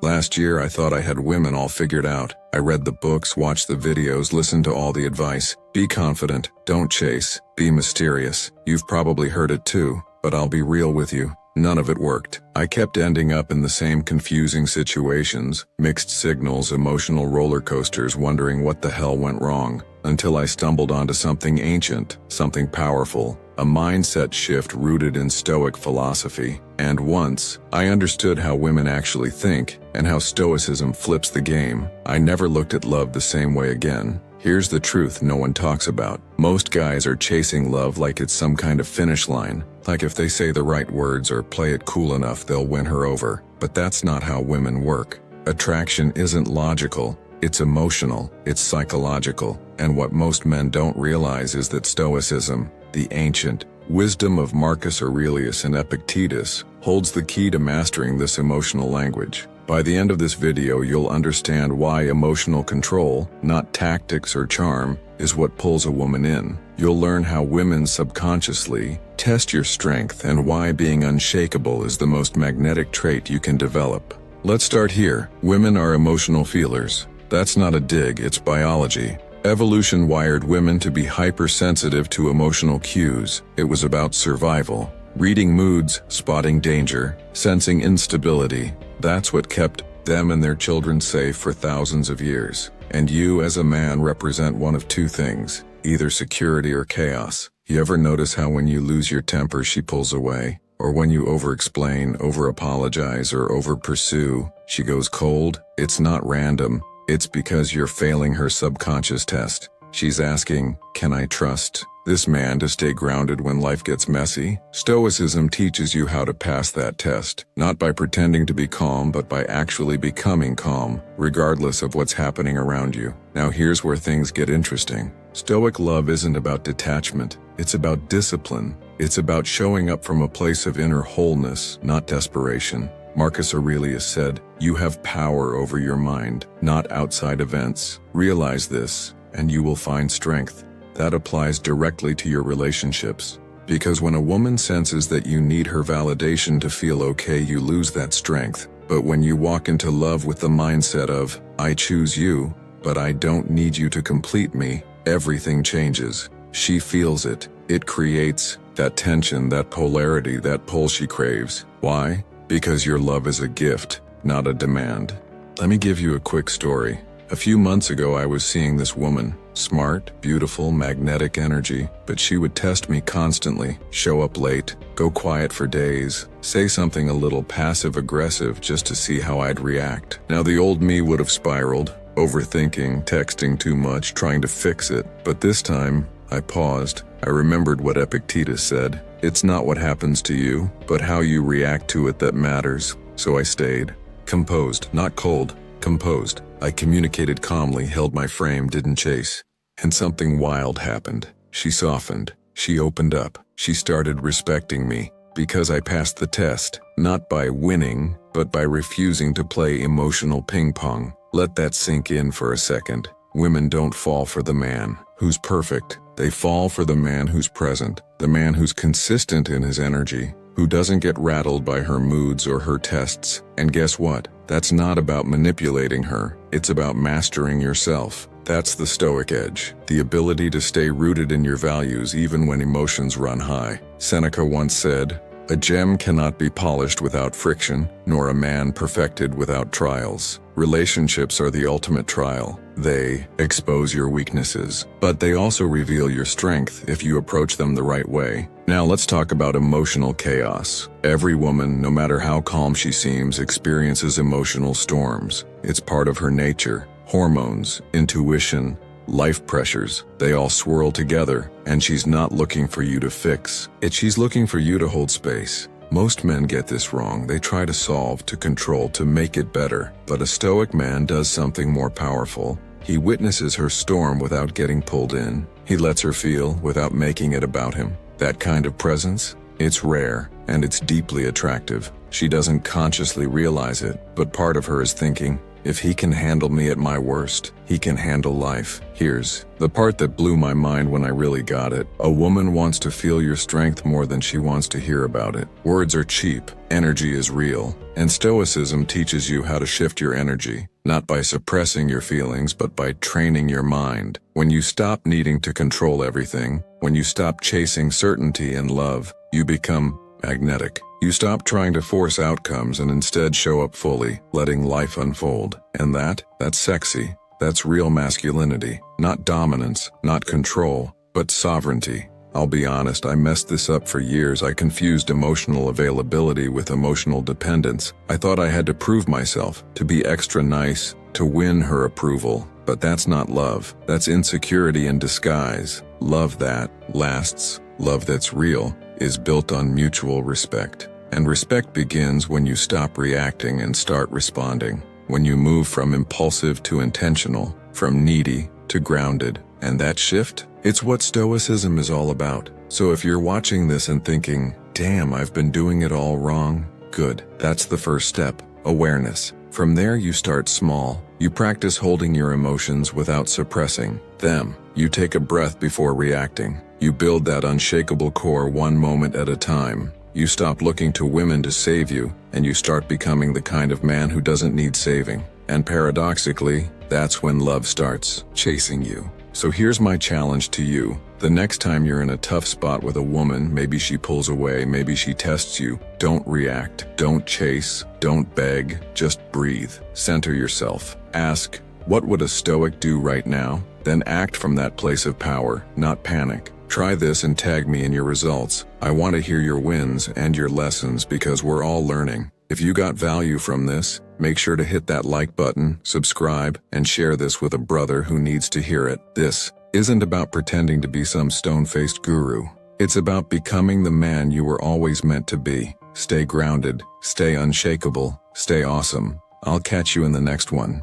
Last year I thought I had women all figured out. I read the books, watched the videos, listened to all the advice. Be confident, don't chase, be mysterious. You've probably heard it too, but I'll be real with you. None of it worked. I kept ending up in the same confusing situations, mixed signals, emotional roller coasters, wondering what the hell went wrong, until I stumbled onto something ancient, something powerful, a mindset shift rooted in Stoic philosophy. And once I understood how women actually think and how Stoicism flips the game, I never looked at love the same way again. Here's the truth no one talks about. Most guys are chasing love like it's some kind of finish line, like if they say the right words or play it cool enough they'll win her over. But that's not how women work. Attraction isn't logical, it's emotional, it's psychological, and what most men don't realize is that Stoicism, the ancient wisdom of Marcus Aurelius and Epictetus, holds the key to mastering this emotional language. By the end of this video, you'll understand why emotional control, not tactics or charm, is what pulls a woman in. You'll learn how women subconsciously test your strength and why being unshakable is the most magnetic trait you can develop. Let's start here. Women are emotional feelers. That's not a dig, it's biology. Evolution wired women to be hypersensitive to emotional cues. It was about survival. Reading moods, spotting danger, sensing instability. That's what kept them and their children safe for thousands of years. And you as a man represent one of two things, either security or chaos. You ever notice how when you lose your temper she pulls away? Or when you over-explain, over-apologize, or over-pursue, she goes cold? It's not random. It's because you're failing her subconscious test. She's asking, can I trust this man to stay grounded when life gets messy? Stoicism teaches you how to pass that test, not by pretending to be calm, but by actually becoming calm, regardless of what's happening around you. Now here's where things get interesting. Stoic love isn't about detachment, it's about discipline. It's about showing up from a place of inner wholeness, not desperation. Marcus Aurelius said, "You have power over your mind, not outside events. Realize this, and you will find strength." That applies directly to your relationships. Because when a woman senses that you need her validation to feel okay, you lose that strength. But when you walk into love with the mindset of, I choose you, but I don't need you to complete me, everything changes. She feels it. It creates that tension, that polarity, that pull she craves. Why? Because your love is a gift, not a demand. Let me give you a quick story. A few months ago I was seeing this woman, smart, beautiful, magnetic energy, but she would test me constantly, show up late, go quiet for days, say something a little passive-aggressive just to see how I'd react. Now the old me would have spiraled, overthinking, texting too much, trying to fix it, but this time, I paused. I remembered what Epictetus said. It's not what happens to you, but how you react to it that matters. So I stayed. Composed, not cold, composed. I communicated calmly, held my frame, didn't chase. And something wild happened. She softened. She opened up. She started respecting me. Because I passed the test. Not by winning, but by refusing to play emotional ping pong. Let that sink in for a second. Women don't fall for the man who's perfect. They fall for the man who's present, the man who's consistent in his energy, who doesn't get rattled by her moods or her tests. And guess what? That's not about manipulating her. It's about mastering yourself. That's the Stoic edge, the ability to stay rooted in your values even when emotions run high. Seneca once said, "A gem cannot be polished without friction, nor a man perfected without trials." Relationships are the ultimate trial. They expose your weaknesses, but they also reveal your strength if you approach them the right way. Now let's talk about emotional chaos. Every woman, no matter how calm she seems, experiences emotional storms. It's part of her nature. Hormones, intuition, life pressures, they all swirl together, and she's not looking for you to fix it. She's looking for you to hold space. Most men get this wrong. They try to solve, to control, to make it better. But a Stoic man does something more powerful. He witnesses her storm without getting pulled in. He lets her feel without making it about him. That kind of presence, it's rare, and it's deeply attractive. She doesn't consciously realize it, but part of her is thinking, If he can handle me at my worst, he can handle life. Here's the part that blew my mind when I really got it. A woman wants to feel your strength more than she wants to hear about it. Words are cheap, energy is real, and Stoicism teaches you how to shift your energy, not by suppressing your feelings, but by training your mind. When you stop needing to control everything, when you stop chasing certainty and love, you become magnetic. You stop trying to force outcomes and instead show up fully, letting life unfold. And that's sexy. That's real masculinity. Not dominance, not control, but sovereignty. I'll be honest, I messed this up for years. I confused emotional availability with emotional dependence. I thought I had to prove myself, to be extra nice, to win her approval. But that's not love. That's insecurity in disguise. Love that lasts, love that's real, is built on mutual respect. And respect begins when you stop reacting and start responding. When you move from impulsive to intentional, from needy to grounded. And that shift? It's what Stoicism is all about. So if you're watching this and thinking, damn, I've been doing it all wrong, good. That's the first step, awareness. From there you start small. You practice holding your emotions without suppressing them. You take a breath before reacting. You build that unshakable core one moment at a time. You stop looking to women to save you, and you start becoming the kind of man who doesn't need saving. And paradoxically, that's when love starts chasing you. So here's my challenge to you. The next time you're in a tough spot with a woman, maybe she pulls away, maybe she tests you, don't react, don't chase, don't beg, just breathe. Center yourself. Ask, what would a Stoic do right now? Then act from that place of power, not panic. Try this and tag me in your results. I want to hear your wins and your lessons because we're all learning. If you got value from this, make sure to hit that like button, subscribe, and share this with a brother who needs to hear it. This isn't about pretending to be some stone-faced guru. It's about becoming the man you were always meant to be. Stay grounded, stay unshakable, stay awesome. I'll catch you in the next one.